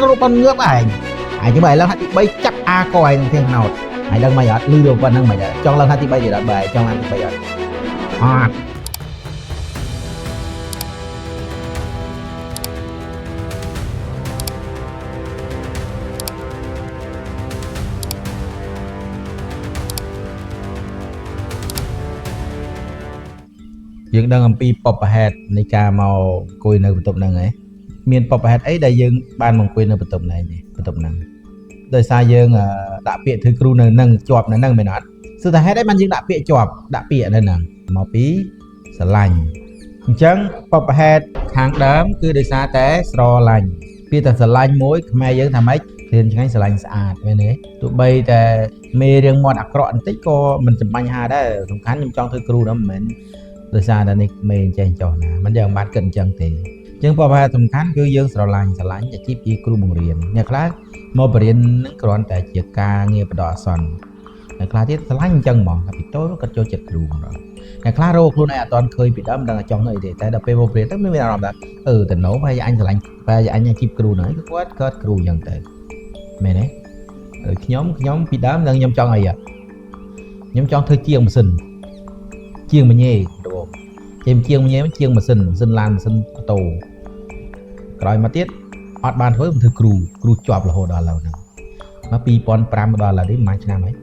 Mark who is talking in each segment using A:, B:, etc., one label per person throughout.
A: រូបប៉ុនងើបឯងចាំបើឡើងហាត់ទី3ចាប់អាកឯងទាំងណោតហើយដឹងមិនអត់លឺទៅប៉ុណ្្នឹងមិនដែរចង់ឡើងហាត់ទី3ទៀតអត់បើចង់ឡើងទី3អត់យើងដឹងអំពីបបហេតុនៃការមកអង្គុយនៅបន្ទប់ហ្នឹងឯងមានបបហេតុអីដែលយើងបានមកអង្គុយនៅបន្ទប់ហ្នឹងដោយសារយើងដាក់ពាក្យធ្វើគ្រូនៅនឹងជាប់នៅនឹងមែនអត់គឺថាហេតុអីបានយើងដាក់ពាក្យជាប់ដាក់ពាក្យនៅហ្នឹងមកពីស្រឡាញ់អញ្ចឹងបបហេតុខាងដើមគឺដោយសារតែស្រឡាញ់ពាក្យតែស្រឡាញ់មួយខ្មែរយើងថាម៉េចរៀនឆ្ងាញ់ស្រឡាញ់ស្អាតមែនទេទោះបីតែមេរៀងមាត់អាក្រក់បន្តិចក៏មិនចំបាញ់ហាដែរសំខាន់ខ្ញុំចង់ធ្វើគ្រូហ្នឹងមិនមែនដោយសារតែនេះមេចេះចោះណាមិនយ៉ាងបានគិតអញ្ចឹងទេអញ្ចឹងបបហេតុសំខាន់គឺយើងស្រឡាញ់អាជីពជាគ្រូបង្រៀនអ្នកខ្លះមកបរៀននឹងគ្រាន់តែជាការងារបដិអាសន្នអ្នកខ្លះទៀតស្រឡាញ់អញ្ចឹងហ្មងពីតូចគាត់ចូលចិត្តគ្រូហ្មងអ្នកខ្លះរកខ្លួនឯងអត់ទាន់ឃើញពីដើមមិនដឹងចង់នៅអីទេតែដល់ពេលមកបរៀនទៅមានអារម្មណ៍ថាតំណោហើយអញស្រឡាញ់ហើយអញអាជីពគ្រូហ្នឹងគាត់គ្រូអញ្ចឹងទៅមែនទេខ្ញុំពីដើមនឹងខ្ញុំចង់អីខ្ញុំចង់ធ្វើជាងម៉ាស៊ីនជាងមញ៉េបងជាងមញ៉េជាងម៉ាស៊ីនឡានម៉ាស៊ីនម៉ូតូក្រោយមកទៀតអត់បានធ្វើខ្ញុំធ្វើគ្រូជាប់រហូតដល់ឥឡូវហ្នឹងមក2005ដល់ឥឡូវនេះប្រហែលឆ្នាំហើយ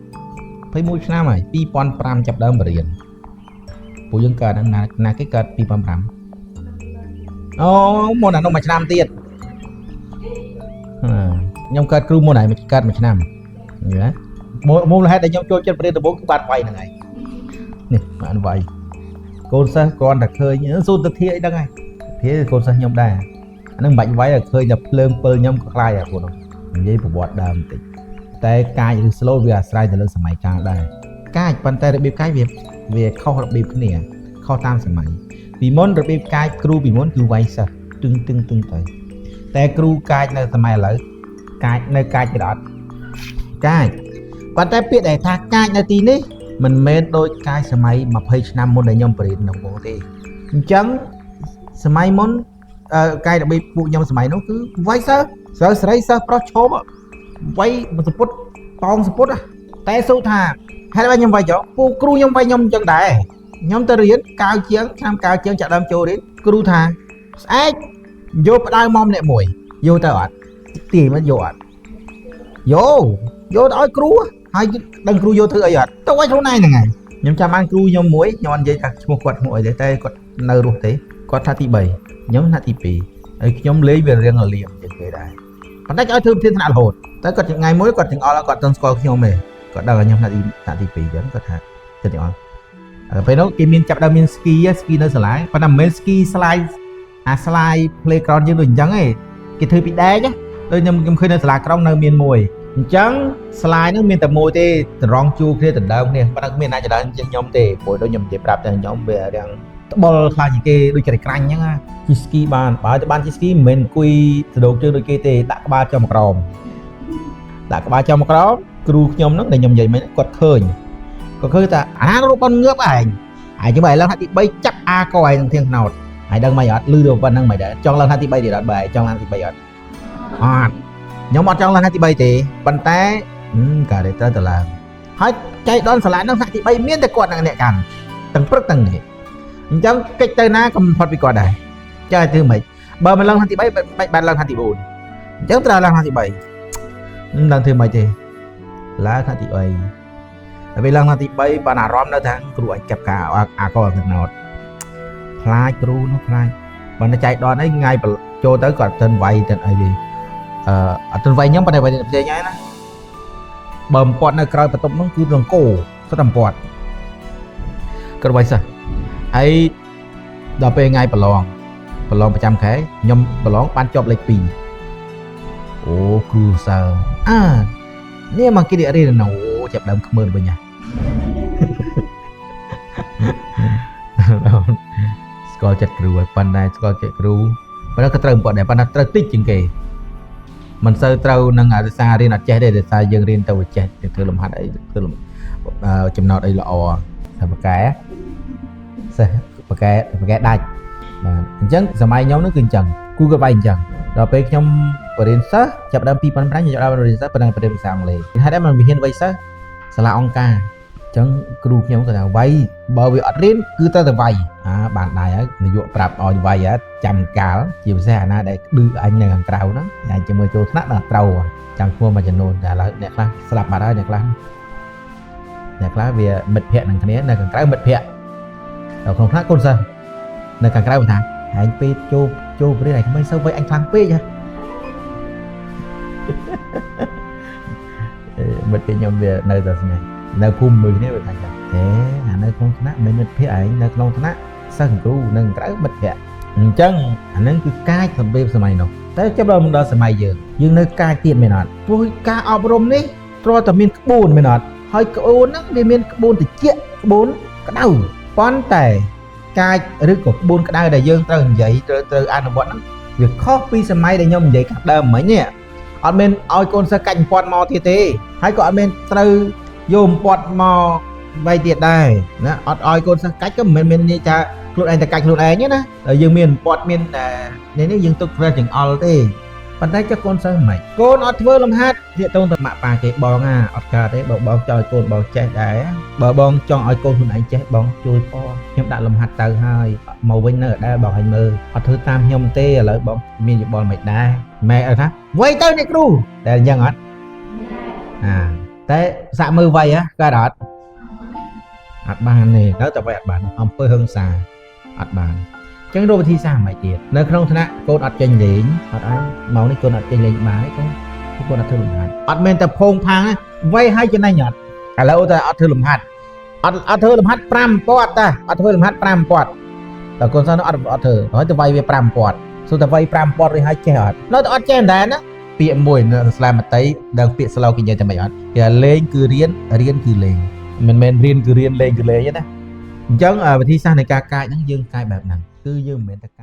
A: 21ឆ្នាំហើយ2005ចាប់ដើមបរៀនពួកយើងកើតណាគេកើត2005អូមុនអានោះមួយឆ្នាំទៀតខ្ញុំកើតគ្រូមុនហើយកើតមួយឆ្នាំណាមូលហេតុដែលខ្ញុំចូលចិត្តបរៀនដំបូងគឺបានវាយហ្នឹងហើយនេះបានវាយកូនសិស្សគ្រាន់តែឃើញសូត្រធាអីដឹងហើយកូនសិស្សខ្ញុំដែរអានឹងមិនបាច់វាយឲ្យឃើញតែភ្លើង7ខ្ញុំក៏ខ្លាចដែរពួកនោះនិយាយប្រវត្តិដើមបន្តិចតែកាយឬ slow វាអាស្រ័យទៅលើសម័យកាលដែរកាយប៉ុន្តែរបៀបកាយវាខុសរបៀបគ្នាខុសតាមសម័យពីមុនរបៀបកាយគ្រូពីមុនគឺវាយសិស្សទឹងទៅតែគ្រូកាយនៅសម័យឥឡូវកាយនៅកាយទៀតអត់កាយប៉ុន្តែពាក្យដែលថាកាយនៅទីនេះមិនមែនដូចកាយសម័យ20ឆ្នាំមុនដែលខ្ញុំបរៀននៅបងទេអញ្ចឹងសម័យមុនកាយរបៀបពួកខ្ញុំសម័យនោះគឺវាយសិស្សស្រីសិស្សប្រុសឈប់វាយសពុតតងសពុតតែសូថាហេតុអីខ្ញុំវាយចុះពូគ្រូខ្ញុំវាយខ្ញុំអញ្ចឹងដែរខ្ញុំទៅរៀនកាវជាងឆ្នាំកាវជាងចាក់ដើមចូលរៀនគ្រូថាស្អែកយកផ្ដៅមកម្នាក់មួយយកទៅអត់ទាយមកយកអត់យកទៅឲ្យគ្រូហើយដឹងគ្រូយកធ្វើអីអត់ទៅឲ្យខ្លួនឯងហ្នឹងហើយខ្ញុំចាំបានគ្រូខ្ញុំមួយខ្ញុំអត់និយាយថាឈ្មោះគាត់ឈ្មោះអីទេតែគាត់នៅរស់ទេគាត់ថាទី3ខ្ញុំថាទី2ហើយខ្ញុំលេងវារៀងលៀមជាងគេដែរប៉ុន្តែឲ្យធ្វើប្រធានថ្នាក់រហូតតែគាត់ថ្ងៃមួយគាត់ចង្អល់គាត់មិនស្គាល់ខ្ញុំទេគាត់ដឹងថាខ្ញុំថាទី2អញ្ចឹងគាត់ថាទៅទាំងអស់ពេលនោះគេមានចាប់ដើមមានស្គីនៅសាលាប៉ុន្តែមិនមែនស្គីស្លាយស្លាយ playground យើងដូចអញ្ចឹងទេគេធ្វើពីដែកដូចខ្ញុំឃើញនៅសាលាក្រុងនៅមានមួយអញ្ចឹងស្លាយហ្នឹងមានតែមួយទេតម្រង់ជួរគ្នាដណ្ដើមគ្នាប៉ុន្តែគ្មានអាចច្រើនជាងខ្ញុំទេព្រោះដូចខ្ញុំនិយាយប្រាប់តែខ្ញុំវារាំងត្បុលខ្លាចជាងគេដូចច្រៃក្រាញ់អញ្ចឹងជិះស្គីបានបើទៅបានជិះស្គីមិនមែនអង្គុយសដោកជើងដូចគេទេដាក់ក្បាលចំក្រោមគ្រូខ្ញុំហ្នឹងដែលខ្ញុំនិយាយមិញគាត់ឃើញថារូបប៉ុនងើបឯងចាំបើឡើងហាត់ទី3ចាប់អាកឯងទាំងណោតហើយដឹងមិនអត់លឺទៅប៉ុណ្្នឹងមិនដែរចង់ឡើងហាត់ទី3ទៀតអត់បើចង់ឡើងទី3អត់ខ្ញុំអត់ចង់ឡើងហាត់ទី3ទេប៉ុន្តែកាលទៅឡើងហើយចៃដនសាលាហ្នឹងហាត់ទី3មានតែគាត់នឹងអ្នកកាន់ទាំងព្រឹកទាំងនេះអញ្ចឹងកិច្ចទៅណាក៏មិនផុតពីគាត់ដែរចែកធ្វើម៉េចបើមិនឡើងហាត់ទី3បានឡើងហាត់ទី4អញ្ចឹងត្រូវឡើងហាត់ទី3មិនដឹងធ្វើម៉េចទេឡើងហាត់ទី3ហើយឡើងហាត់ទី3បានអារម្មណ៍នៅថាគ្រូអាចចាប់ការអាកទាំងណោតខ្លាចគ្រូនោះខ្លាចបើនៅចៃដនអីថ្ងៃចូលទៅគាត់ទៅវាយទៅអីទេអត់ទៅវាយខ្ញុំប៉ុន្តែវាយផ្សេងហើយណាបើបំពាត់នៅក្រៅបន្ទប់នោះគឺរង្គោសុទ្ធតែបំពាត់គាត់វាយសិស្សហើយដល់ពេលថ្ងៃប្រឡងប្រចាំខែខ្ញុំប្រឡងបានជាប់លេខ2អូគ្រូសើនេះមកគេរៀននៅចាប់ដើមខ្មើវិញហ่ะស្គាល់ចិត្តគ្រូហើយប៉ុន្តែស្គាល់ចិត្តគ្រូប៉ុន្តែក៏ត្រូវបំពាត់ដែរប៉ុន្តែត្រូវតិចជាងគេមិនសូវត្រូវនឹងអាសារៀនអត់ចេះទេដោយសារយើងរៀនទៅចេះធ្វើលំហាត់អីធ្វើចំណោទអីល្អតែបកែសិស្សបកែដាច់បាទអញ្ចឹងសម័យខ្ញុំនោះគឺអញ្ចឹងគូក៏បាយអញ្ចឹង ដល់ពេលខ្ញុំបរិញ្ញាសិស្សចាប់ដើម2005ខ្ញុំចាប់ដើមបរិញ្ញាសិស្សប៉ុន្តែបរិញ្ញាភាសាអង់គ្លេសហេតុអីមិនវិហានវ័យសិស្សសាលាអង្គការអញ្ចឹងគ្រូខ្ញុំគាត់ថាវ័យបើវាអត់រៀនគឺទៅតែវ័យបានដែរហើយនាយកប្រាប់ឲ្យវ័យចាំកាលជាពិសេសអាណាដែលឌឺអញនៅខាងក្រៅហ្នឹងអញជាមួយចូលថ្នាក់ដល់ត្រូវចាំឈ្មោះមួយចំនួនតែឥឡូវអ្នកខ្លះស្លាប់បាត់ហើយអ្នកខ្លះវាមិត្តភ័ក្តិនឹងគ្នានៅខាងក្រៅមិត្តភ័ក្តិដល់ក្នុងថ្នាក់កូនសិស្សនៅខាងក្រៅថាហែងពេកចូលព្រានឯងមិនសូវវ័យអញខ្លាំងពេកហ៎មិត្តខ្ញុំវានៅតែស្ងាត់នៅភូមិមួយគ្នាវាថាអានៅក្នុងថ្នាក់មិនមិត្តភ័ក្តិឯងនៅក្នុងថ្នាក់សិស្សគ្រូនៅក្រៅមិត្តភ័ក្តិអញ្ចឹងអានឹងគឺកាយសម្បេបសម័យនោះតែចាប់ដល់សម័យយើងនៅកាយទៀតមែនអត់ព្រោះការអប់រំនេះទ្រាំតែមានក្បួនមែនអត់ហើយក្បួនហ្នឹងវាមានក្បួនត្រជាក់ក្បួនក្តៅប៉ុន្តែកាយឬក៏ក្បួនក្តៅដែលយើងត្រូវនិយាយត្រូវអនុវត្តហ្នឹងវាខុសពីសម័យដែលខ្ញុំនិយាយខាងដើមមិញនេះអត់មានឲ្យកូនសិស្សកាច់បំពាត់មកទៀតទេហើយក៏អត់មានត្រូវយកបំពាត់មកវាយទៀតដែរណាអត់ឲ្យកូនសិស្សកាច់ក៏មិនមែនមានន័យថាខ្លួនឯងតែកាច់ខ្លួនឯងទេណាយើងមានបំពាត់មាននេះយើងទុកប្រើចង្អុលទេប៉ុន្តែចុះកូនសិស្សមិនកូនអត់ធ្វើលំហាត់វាតូនទៅម៉ាក់ប៉ាគេបងអត់កើតទេបើបងចង់ឲ្យកូនបងចេះដែរបើបងចង់ឲ្យកូនខ្លួនឯងចេះបងជួយផងខ្ញុំដាក់លំហាត់ទៅហើយមកវិញនៅដែរបងឲ្យមើលអត់ធ្វើតាមខ្ញុំទេឥឡូវបងមានយោបល់មិនដែរម៉ែអើថាវៃទៅអ្នកគ្រូតែអញ្ចឹងអត់តែសាក់មើលវៃកើតអត់បានទេនៅតែវៃអត់បានអំពើហឹង្សាអត់បានចឹងរកវិធីសាស្ត្រមិនទៀតនៅក្នុងថ្នាក់កូនអត់ចេញលេងអត់អីម៉ោងនេះកូនអត់ចេញលេងបានទេកូនអត់ធ្វើលំហាត់អត់មែនតែភងផាំងវៃឲ្យចំណេញអត់ឥឡូវតែអត់ធ្វើលំហាត់អត់ធ្វើលំហាត់5ពាត់តាអត់ធ្វើលំហាត់5ពាត់តែកូនសិស្សនោះអត់ធ្វើហើយទៅវៃវា5ពាត់សួរតែវៃ5ពាត់ឬឲ្យចេះអត់នៅតែអត់ចេះដែរណាពាក្យមួយនៅស្លាមតីដឹងពាក្យស្លោគេនិយាយតែមិនអត់គេលេងគឺរៀនគឺលេងមិនមែនរៀនគឺរៀនលេងគឺលេងទេណាអញ្ចឹងវិធីសាស្ត្រនៃការកាយហ្នឹងយើងកាយបែបហ្នឹងគឺយើងមិនមែនតែ